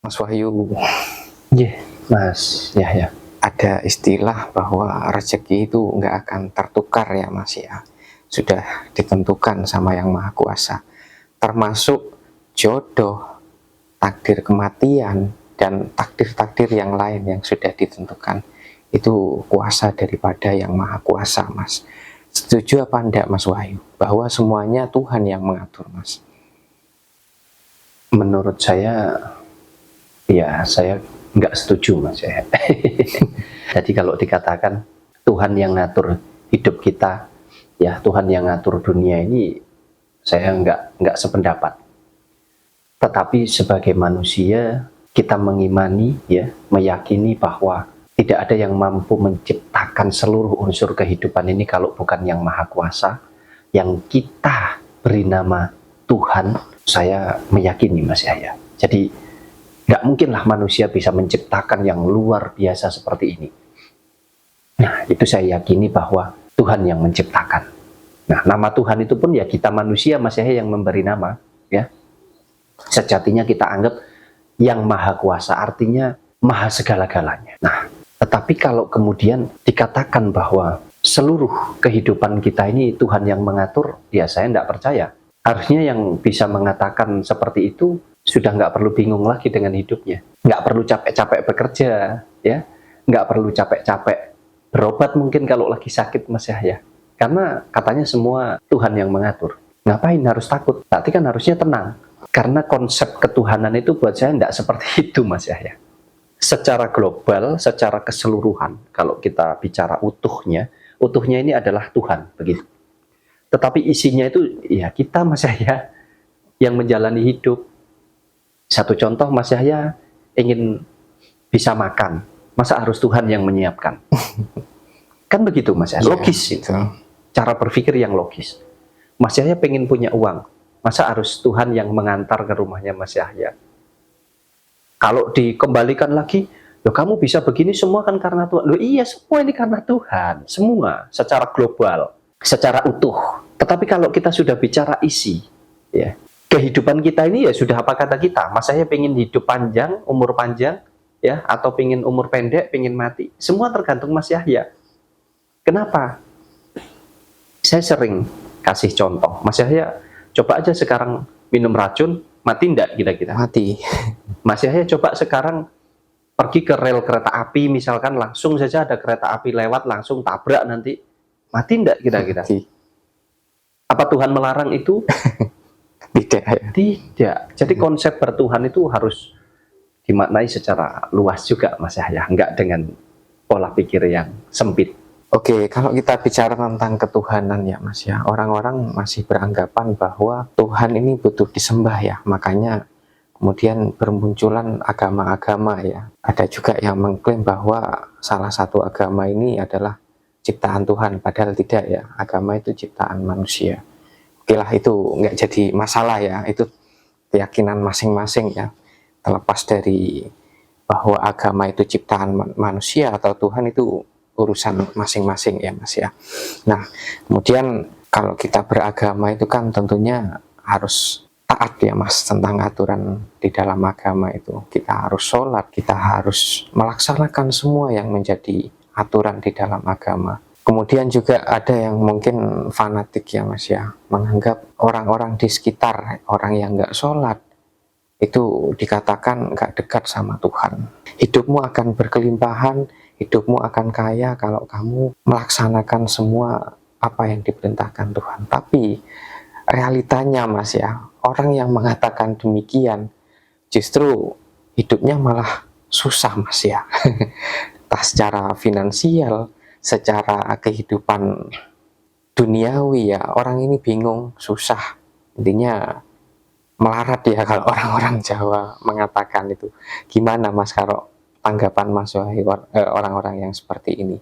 Mas Wahyu. Iya, Mas. Ya. Ada istilah bahwa rezeki itu nggak akan tertukar ya Mas ya. Sudah ditentukan sama Yang Maha Kuasa. Termasuk jodoh, takdir kematian, dan takdir-takdir yang lain yang sudah ditentukan. Itu kuasa daripada Yang Maha Kuasa, Mas. Setuju apa enggak Mas Wahyu? Bahwa semuanya Tuhan yang mengatur, Mas. Menurut saya, ya saya nggak setuju, Mas ya. Jadi kalau dikatakan Tuhan yang ngatur hidup kita, ya Tuhan yang ngatur dunia ini, saya nggak sependapat. Tetapi sebagai manusia, kita mengimani, ya, meyakini bahwa tidak ada yang mampu menciptakan seluruh unsur kehidupan ini kalau bukan Yang Maha Kuasa, yang kita beri nama Tuhan. Saya meyakini, Mas Yahya. Jadi nggak mungkinlah manusia bisa menciptakan yang luar biasa seperti ini. Nah, itu saya yakini bahwa Tuhan yang menciptakan. Nah, nama Tuhan itu pun ya kita manusia, Mas Yahya, yang memberi nama, ya. Sejatinya kita anggap Yang Maha Kuasa, artinya maha segala-galanya. Nah, tetapi kalau kemudian dikatakan bahwa seluruh kehidupan kita ini Tuhan yang mengatur, ya saya tidak percaya. Harusnya yang bisa mengatakan seperti itu sudah nggak perlu bingung lagi dengan hidupnya. Nggak perlu capek-capek bekerja, ya. Nggak perlu capek-capek berobat mungkin kalau lagi sakit, Mas Yahya. Karena katanya semua Tuhan yang mengatur. Ngapain harus takut? Berarti kan harusnya tenang. Karena konsep ketuhanan itu buat saya tidak seperti itu, Mas Yahya. Secara global, secara keseluruhan, kalau kita bicara utuhnya ini adalah Tuhan, begitu. Tetapi isinya itu, ya kita, Mas Yahya, yang menjalani hidup. Satu contoh, Mas Yahya ingin bisa makan, masa harus Tuhan yang menyiapkan? Kan begitu, Mas Yahya. Logis itu. Cara berpikir yang logis. Mas Yahya pengen punya uang, masa harus Tuhan yang mengantar ke rumahnya Mas Yahya? Kalau dikembalikan lagi, loh kamu bisa begini semua kan karena Tuhan. Loh iya, semua ini karena Tuhan. Semua, secara global, secara utuh. Tetapi kalau kita sudah bicara isi, ya, kehidupan kita ini ya sudah apa kata kita. Mas Yahya pengen hidup panjang, umur panjang, ya, atau pengen umur pendek, pengen mati. Semua tergantung Mas Yahya. Kenapa? Saya sering kasih contoh. Mas Yahya, coba aja sekarang minum racun, mati enggak kira-kira? Mati. Mas Yahya coba sekarang pergi ke rel kereta api, misalkan langsung saja ada kereta api lewat, langsung tabrak nanti. Mati enggak kira-kira? Apa Tuhan melarang itu? Tidak. Tidak. Jadi konsep bertuhan itu harus dimaknai secara luas juga, Mas Yahya. Enggak dengan pola pikir yang sempit. Oke, kalau kita bicara tentang ketuhanan ya Mas ya, orang-orang masih beranggapan bahwa Tuhan ini butuh disembah ya, makanya kemudian bermunculan agama-agama ya. Ada juga yang mengklaim bahwa salah satu agama ini adalah ciptaan Tuhan, padahal tidak ya, agama itu ciptaan manusia. Oke lah, itu nggak jadi masalah ya, itu keyakinan masing-masing ya, terlepas dari bahwa agama itu ciptaan manusia atau Tuhan itu urusan masing-masing ya Mas ya. Nah, kemudian kalau kita beragama itu kan tentunya harus taat ya Mas tentang aturan di dalam agama itu. Kita harus sholat, kita harus melaksanakan semua yang menjadi aturan di dalam agama. Kemudian juga ada yang mungkin fanatik ya Mas ya, menganggap orang-orang di sekitar, orang yang nggak sholat, itu dikatakan nggak dekat sama Tuhan. Hidupmu akan berkelimpahan, hidupmu akan kaya kalau kamu melaksanakan semua apa yang diperintahkan Tuhan. Tapi realitanya Mas ya, orang yang mengatakan demikian justru hidupnya malah susah Mas ya. Entah secara finansial, secara kehidupan duniawi ya, orang ini bingung, susah. Intinya melarat ya kalau orang-orang Jawa mengatakan itu. Gimana Mas kalau tanggapan Mas Wahyu orang-orang yang seperti ini?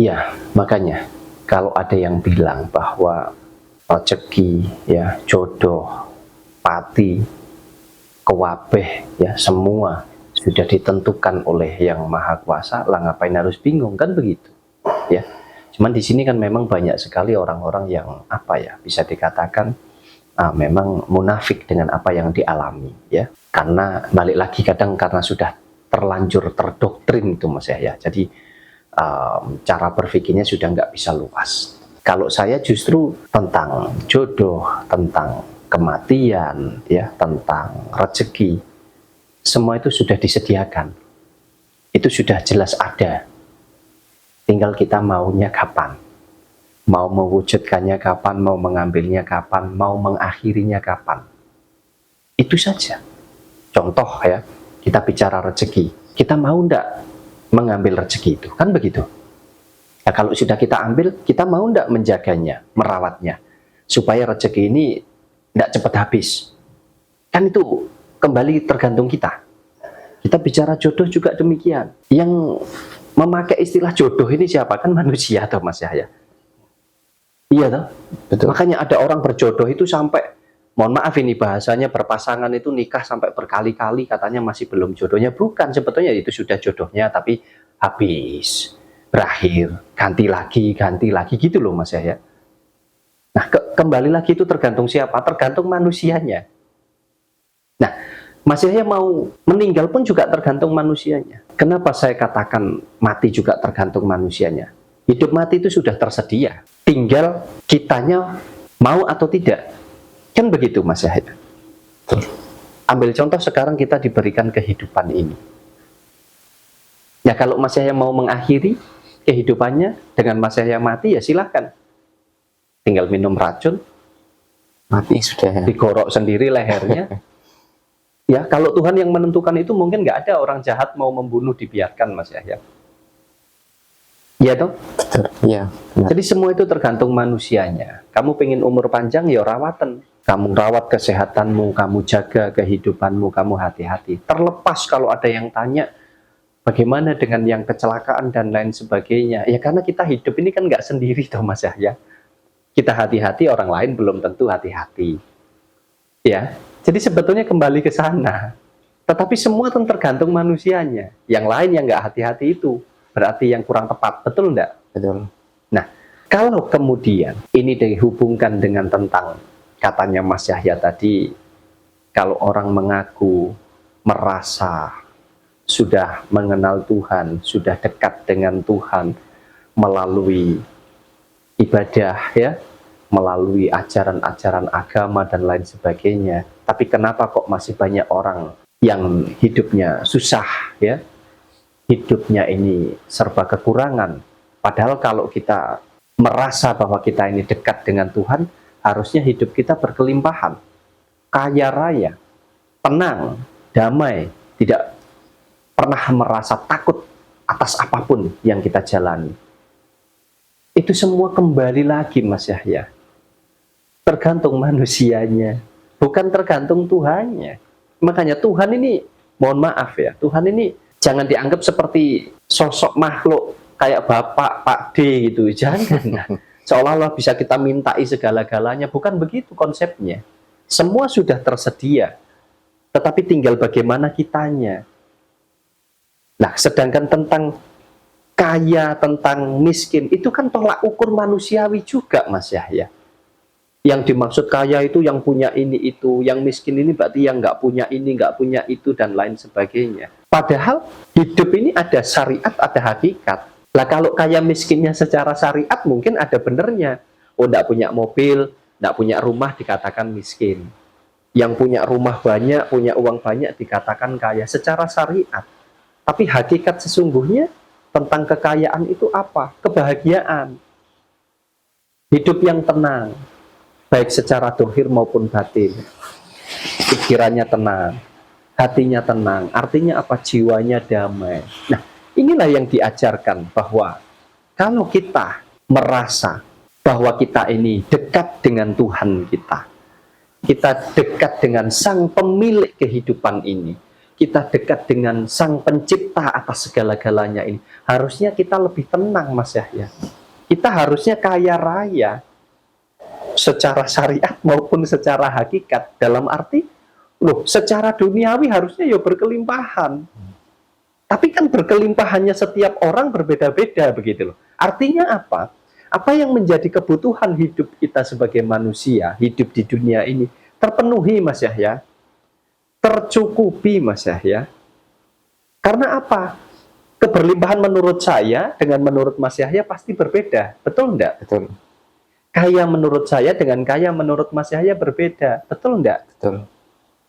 Ya, makanya kalau ada yang bilang bahwa rezeki, ya, jodoh, pati, kewabeh, ya, semua sudah ditentukan oleh Yang Maha Kuasa, lah ngapain harus bingung, kan begitu, ya. Cuman di sini kan memang banyak sekali orang-orang yang apa ya, bisa dikatakan memang munafik dengan apa yang dialami, ya. Karena balik lagi kadang karena sudah terlanjur terdoktrin itu Mas ya. Jadi cara berpikirnya sudah nggak bisa luas. Kalau saya justru tentang jodoh, tentang kematian, ya, tentang rezeki, semua itu sudah disediakan. Itu sudah jelas ada. Tinggal kita maunya kapan. Mau mewujudkannya kapan, mau mengambilnya kapan, mau mengakhirinya kapan. Itu saja. Contoh ya, kita bicara rezeki. Kita mau enggak mengambil rezeki itu? Kan begitu. Nah, kalau sudah kita ambil, kita mau enggak menjaganya, merawatnya, supaya rezeki ini enggak cepat habis. Kan itu kembali tergantung kita. Kita bicara jodoh juga demikian. Yang memakai istilah jodoh ini siapa? Kan manusia toh Mas Yahya. Iya toh? Betul. Makanya ada orang berjodoh itu sampai, mohon maaf ini bahasanya, berpasangan itu nikah sampai berkali-kali katanya masih belum jodohnya. Bukan, sebetulnya itu sudah jodohnya tapi habis, berakhir, ganti lagi gitu loh Mas ya. Nah, kembali lagi itu tergantung siapa? Tergantung manusianya. Nah, Mas Yahya mau meninggal pun juga tergantung manusianya. Kenapa saya katakan mati juga tergantung manusianya? Hidup mati itu sudah tersedia. Tinggal kitanya mau atau tidak. Kan begitu Mas Yahya. Ambil contoh sekarang kita diberikan kehidupan ini. Ya kalau Mas Yahya mau mengakhiri kehidupannya dengan Mas Yahya mati, ya silahkan. Tinggal minum racun, Mati sudah. digorok sendiri lehernya. Ya kalau Tuhan yang menentukan itu, mungkin nggak ada orang jahat mau membunuh dibiarkan Mas Yahya. Iya dong? Betul. Iya. Jadi semua itu tergantung manusianya. Kamu pengen umur panjang, ya rawatan. Kamu rawat kesehatanmu, kamu jaga kehidupanmu, kamu hati-hati. Terlepas kalau ada yang tanya, bagaimana dengan yang kecelakaan dan lain sebagainya. Ya karena kita hidup ini kan nggak sendiri toh Mas Yahya. Kita hati-hati, orang lain belum tentu hati-hati. Ya, jadi sebetulnya kembali ke sana. Tetapi semua itu tergantung manusianya. Yang lain yang nggak hati-hati itu berarti yang kurang tepat, betul enggak? Betul. Nah, kalau kemudian ini dihubungkan dengan tentang katanya Mas Yahya tadi, kalau orang mengaku merasa sudah mengenal Tuhan, sudah dekat dengan Tuhan melalui ibadah ya, melalui ajaran-ajaran agama dan lain sebagainya. Tapi kenapa kok masih banyak orang yang hidupnya susah ya? Hidupnya ini serba kekurangan. Padahal kalau kita merasa bahwa kita ini dekat dengan Tuhan, harusnya hidup kita berkelimpahan, kaya raya, tenang, damai, tidak pernah merasa takut atas apapun yang kita jalani. Itu semua kembali lagi Mas Yahya, tergantung manusianya, bukan tergantung Tuhannya. Makanya Tuhan ini, mohon maaf ya, Tuhan ini jangan dianggap seperti sosok makhluk kayak Bapak, Pak D gitu. Jangan. Seolah-olah bisa kita mintai segala-galanya. Bukan begitu konsepnya. Semua sudah tersedia. Tetapi tinggal bagaimana kitanya. Nah, sedangkan tentang kaya, tentang miskin, itu kan tolak ukur manusiawi juga Mas Yahya. Yang dimaksud kaya itu yang punya ini itu, yang miskin ini berarti yang nggak punya ini, nggak punya itu, dan lain sebagainya. Padahal hidup ini ada syariat, ada hakikat. Lah kalau kaya miskinnya secara syariat mungkin ada benernya. Oh, nggak punya mobil, nggak punya rumah dikatakan miskin. Yang punya rumah banyak, punya uang banyak dikatakan kaya secara syariat. Tapi hakikat sesungguhnya tentang kekayaan itu apa? Kebahagiaan. Hidup yang tenang, baik secara dohir maupun batin. Pikirannya tenang, hatinya tenang. Artinya apa? Jiwanya damai. Nah, inilah yang diajarkan bahwa kalau kita merasa bahwa kita ini dekat dengan Tuhan kita dekat dengan Sang Pemilik kehidupan ini, kita dekat dengan Sang Pencipta atas segala-galanya ini, harusnya kita lebih tenang Mas Yahya. Kita harusnya kaya raya secara syariat maupun secara hakikat. Dalam arti, loh, secara duniawi harusnya ya berkelimpahan. Tapi kan berkelimpahannya setiap orang berbeda-beda begitu loh. Artinya apa? Apa yang menjadi kebutuhan hidup kita sebagai manusia, hidup di dunia ini, terpenuhi Mas Yahya, tercukupi Mas Yahya. Karena apa? Keberlimpahan menurut saya dengan menurut Mas Yahya pasti berbeda, betul enggak? Betul. Kaya menurut saya dengan kaya menurut Mas Yahya berbeda, betul enggak? Betul.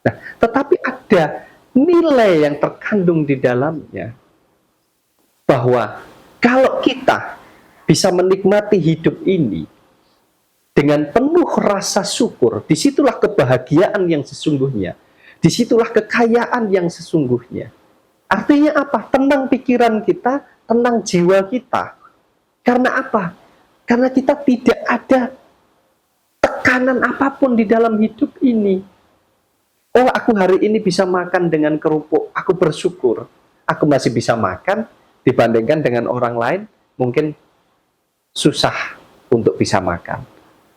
Nah, tetapi ada nilai yang terkandung di dalamnya, bahwa kalau kita bisa menikmati hidup ini dengan penuh rasa syukur, disitulah kebahagiaan yang sesungguhnya, disitulah kekayaan yang sesungguhnya. Artinya apa? Tenang pikiran kita, tenang jiwa kita. Karena apa? Karena kita tidak ada tekanan apapun di dalam hidup ini. Oh, aku hari ini bisa makan dengan kerupuk, aku bersyukur. Aku masih bisa makan, dibandingkan dengan orang lain, mungkin susah untuk bisa makan.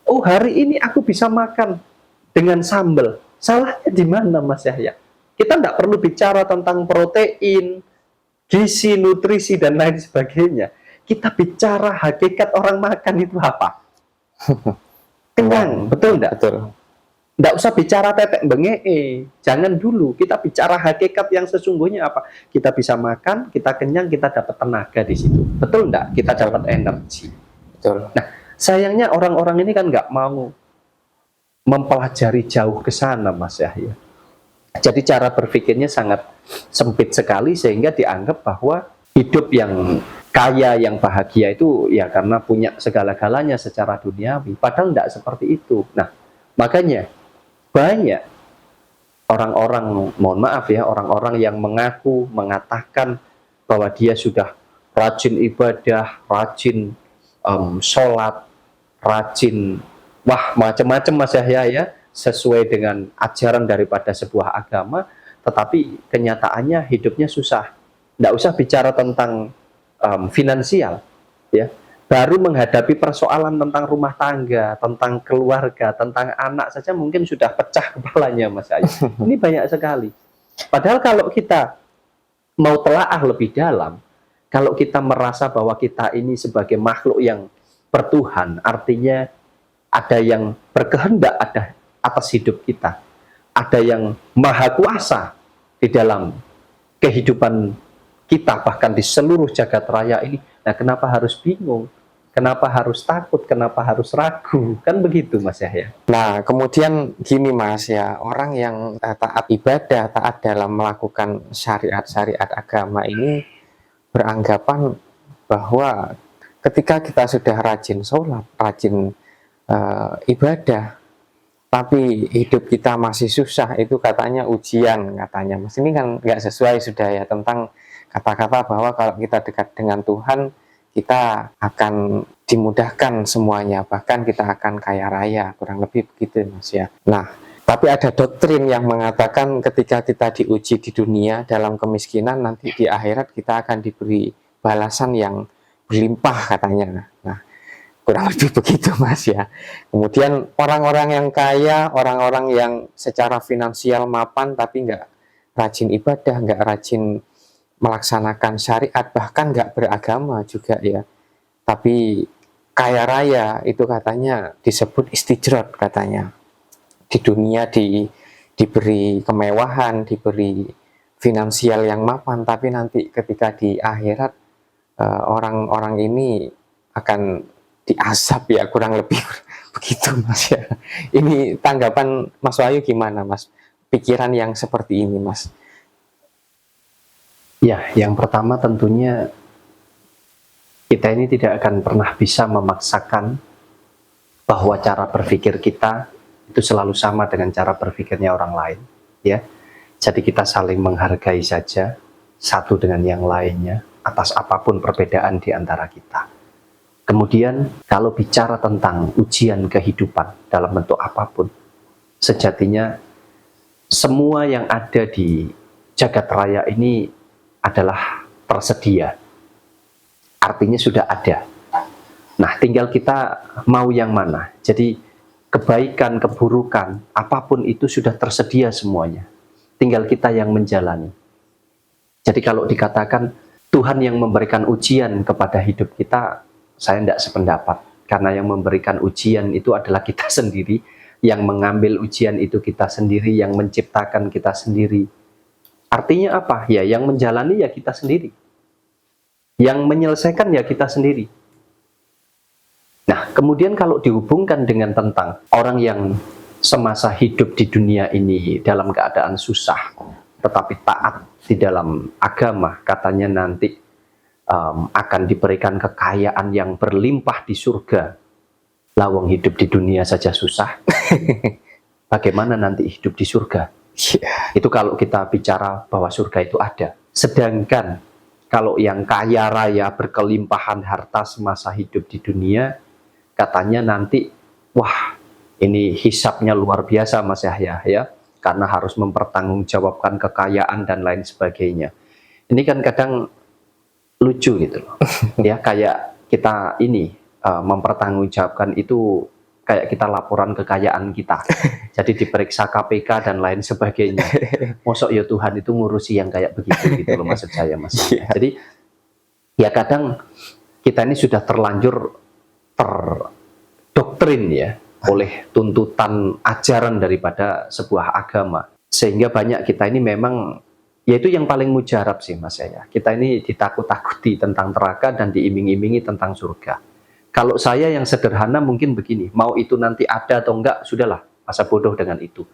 Oh, hari ini aku bisa makan dengan sambal. Salahnya di mana, Mas Yahya? Kita tidak perlu bicara tentang protein, gizi, nutrisi, dan lain sebagainya. Kita bicara hakikat orang makan itu apa? Kenyang, betul enggak? Betul. Tidak usah bicara tetek bengee. Jangan dulu. Kita bicara hakikat yang sesungguhnya apa? Kita bisa makan, kita kenyang, kita dapat tenaga di situ. Betul enggak? Kita dapat energi. Betul. Nah, sayangnya orang-orang ini kan nggak mau mempelajari jauh ke sana, Mas Yahya. Jadi cara berpikirnya sangat sempit sekali, sehingga dianggap bahwa hidup yang kaya, yang bahagia itu ya karena punya segala-galanya secara duniawi. Padahal tidak seperti itu. Nah, makanya banyak orang-orang, mohon maaf ya, orang-orang yang mengaku, mengatakan bahwa dia sudah rajin ibadah, rajin sholat, rajin, wah macam-macam Mas Yahya ya, sesuai dengan ajaran daripada sebuah agama, tetapi kenyataannya hidupnya susah. Tidak usah bicara tentang finansial, ya. Baru menghadapi persoalan tentang rumah tangga, tentang keluarga, tentang anak saja mungkin sudah pecah kepalanya, Mas Yahya. Ini banyak sekali. Padahal kalau kita mau telaah lebih dalam, kalau kita merasa bahwa kita ini sebagai makhluk yang bertuhan, artinya ada yang berkehendak ada atas hidup kita, ada yang maha kuasa di dalam kehidupan kita, bahkan di seluruh jagat raya ini. Nah, kenapa harus bingung? Kenapa harus takut? Kenapa harus ragu? Kan begitu, Mas Yahya. Nah, kemudian gini Mas ya, orang yang taat ibadah, taat dalam melakukan syariat-syariat agama ini beranggapan bahwa ketika kita sudah rajin sholat, rajin ibadah, tapi hidup kita masih susah, itu katanya ujian, katanya Mas. Ini kan nggak sesuai sudah ya, tentang kata-kata bahwa kalau kita dekat dengan Tuhan, kita akan dimudahkan semuanya, bahkan kita akan kaya raya, kurang lebih begitu Mas ya. Nah, tapi ada doktrin yang mengatakan ketika kita diuji di dunia dalam kemiskinan, nanti di akhirat kita akan diberi balasan yang berlimpah katanya. Nah, kurang lebih begitu Mas ya. Kemudian orang-orang yang kaya, orang-orang yang secara finansial mapan tapi nggak rajin ibadah, nggak rajin melaksanakan syariat, bahkan nggak beragama juga ya, tapi kaya raya, itu katanya disebut istijrot katanya. Di dunia diberi kemewahan, diberi finansial yang mapan, tapi nanti ketika di akhirat orang-orang ini akan diazab ya, kurang lebih begitu Mas ya. Ini tanggapan Mas Wahyu gimana Mas? Pikiran yang seperti ini Mas? Ya, yang pertama tentunya kita ini tidak akan pernah bisa memaksakan bahwa cara berpikir kita itu selalu sama dengan cara berpikirnya orang lain, ya. Jadi kita saling menghargai saja satu dengan yang lainnya atas apapun perbedaan di antara kita. Kemudian kalau bicara tentang ujian kehidupan dalam bentuk apapun, sejatinya semua yang ada di jagat raya ini adalah tersedia. Artinya sudah ada. Nah, tinggal kita mau yang mana. Jadi kebaikan, keburukan, apapun itu sudah tersedia semuanya. Tinggal kita yang menjalani. Jadi kalau dikatakan Tuhan yang memberikan ujian kepada hidup kita, saya tidak sependapat. Karena yang memberikan ujian itu adalah kita sendiri, yang mengambil ujian itu kita sendiri, yang menciptakan kita sendiri. Artinya apa? Ya, yang menjalani ya kita sendiri. Yang menyelesaikan ya kita sendiri. Nah, kemudian kalau dihubungkan dengan tentang orang yang semasa hidup di dunia ini dalam keadaan susah, tetapi taat di dalam agama, katanya nanti akan diberikan kekayaan yang berlimpah di surga. Lawang hidup di dunia saja susah, bagaimana nanti hidup di surga? Itu kalau kita bicara bahwa surga itu ada. Sedangkan kalau yang kaya raya berkelimpahan harta semasa hidup di dunia, katanya nanti, wah, ini hisapnya luar biasa Mas Yahya, ya, karena harus mempertanggungjawabkan kekayaan dan lain sebagainya. Ini kan kadang lucu gitu loh, ya, kayak kita ini mempertanggungjawabkan itu kayak kita laporan kekayaan kita, jadi diperiksa KPK dan lain sebagainya. Mosok ya Tuhan itu ngurusi yang kayak begitu gitu loh, maksud saya Mas. Jadi ya kadang kita ini sudah terlanjur terdoktrin ya oleh tuntutan ajaran daripada sebuah agama, sehingga banyak kita ini memang yaitu yang paling mujarab sih Mas ya. Kita ini ditakut-takuti tentang neraka dan diiming-imingi tentang surga. Kalau saya yang sederhana mungkin begini, mau itu nanti ada atau enggak, sudahlah, masa bodoh dengan itu.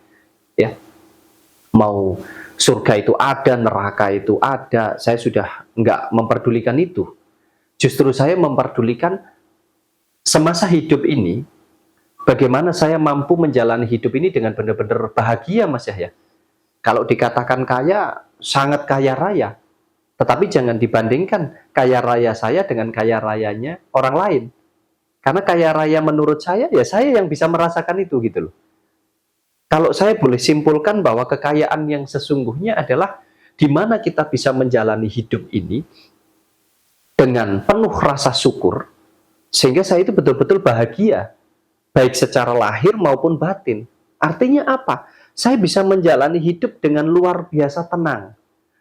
Ya. Mau surga itu ada, neraka itu ada, saya sudah enggak memperdulikan itu. Justru saya memperdulikan semasa hidup ini, bagaimana saya mampu menjalani hidup ini dengan benar-benar bahagia Mas ya. Kalau dikatakan kaya, sangat kaya raya. Tetapi jangan dibandingkan kaya raya saya dengan kaya rayanya orang lain. Karena kaya raya menurut saya, ya saya yang bisa merasakan itu gitu loh. Kalau saya boleh simpulkan bahwa kekayaan yang sesungguhnya adalah di mana kita bisa menjalani hidup ini dengan penuh rasa syukur, sehingga saya itu betul-betul bahagia, baik secara lahir maupun batin. Artinya apa? Saya bisa menjalani hidup dengan luar biasa tenang.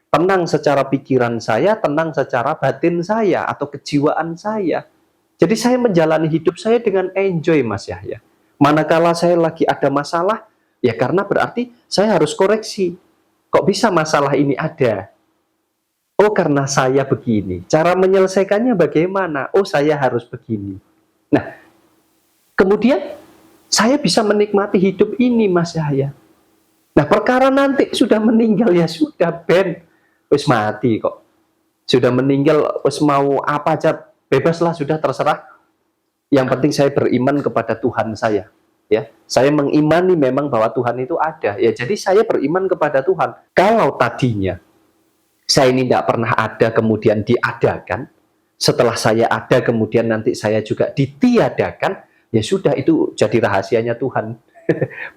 Tenang secara pikiran saya, tenang secara batin saya atau kejiwaan saya. Jadi saya menjalani hidup saya dengan enjoy Mas Yahya. Manakala saya lagi ada masalah, ya karena berarti saya harus koreksi. Kok bisa masalah ini ada? Oh karena saya begini. Cara menyelesaikannya bagaimana? Oh saya harus begini. Nah, kemudian saya bisa menikmati hidup ini Mas Yahya. Nah perkara nanti sudah meninggal ya sudah Ben, wis mati kok. Sudah meninggal, wis mau apa aja bebaslah, sudah terserah. Yang penting saya beriman kepada Tuhan saya. Ya, saya mengimani memang bahwa Tuhan itu ada. Ya jadi saya beriman kepada Tuhan. Kalau tadinya saya ini tidak pernah ada kemudian diadakan, setelah saya ada kemudian nanti saya juga ditiadakan, ya sudah itu jadi rahasianya Tuhan.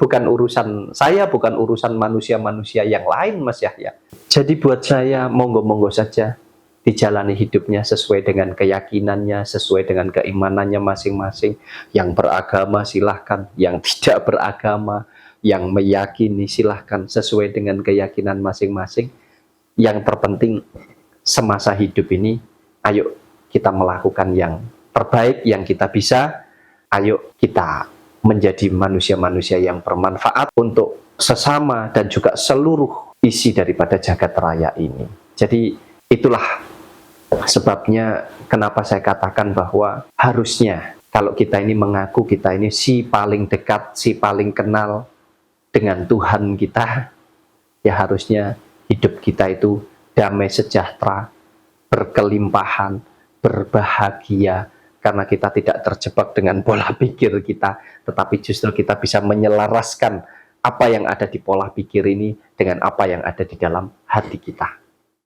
Bukan urusan saya, bukan urusan manusia-manusia yang lain Mas Yahya. Jadi buat saya monggo-monggo saja dijalani hidupnya sesuai dengan keyakinannya, sesuai dengan keimanannya masing-masing. Yang beragama silahkan, yang tidak beragama, yang meyakini silahkan sesuai dengan keyakinan masing-masing. Yang terpenting semasa hidup ini, ayo kita melakukan yang terbaik yang kita bisa. Ayo kita menjadi manusia-manusia yang bermanfaat untuk sesama dan juga seluruh isi daripada jagat raya ini. Jadi itulah sebabnya kenapa saya katakan bahwa harusnya kalau kita ini mengaku kita ini si paling dekat, si paling kenal dengan Tuhan kita, ya harusnya hidup kita itu damai sejahtera, berkelimpahan, berbahagia, karena kita tidak terjebak dengan pola pikir kita, tetapi justru kita bisa menyelaraskan apa yang ada di pola pikir ini dengan apa yang ada di dalam hati kita.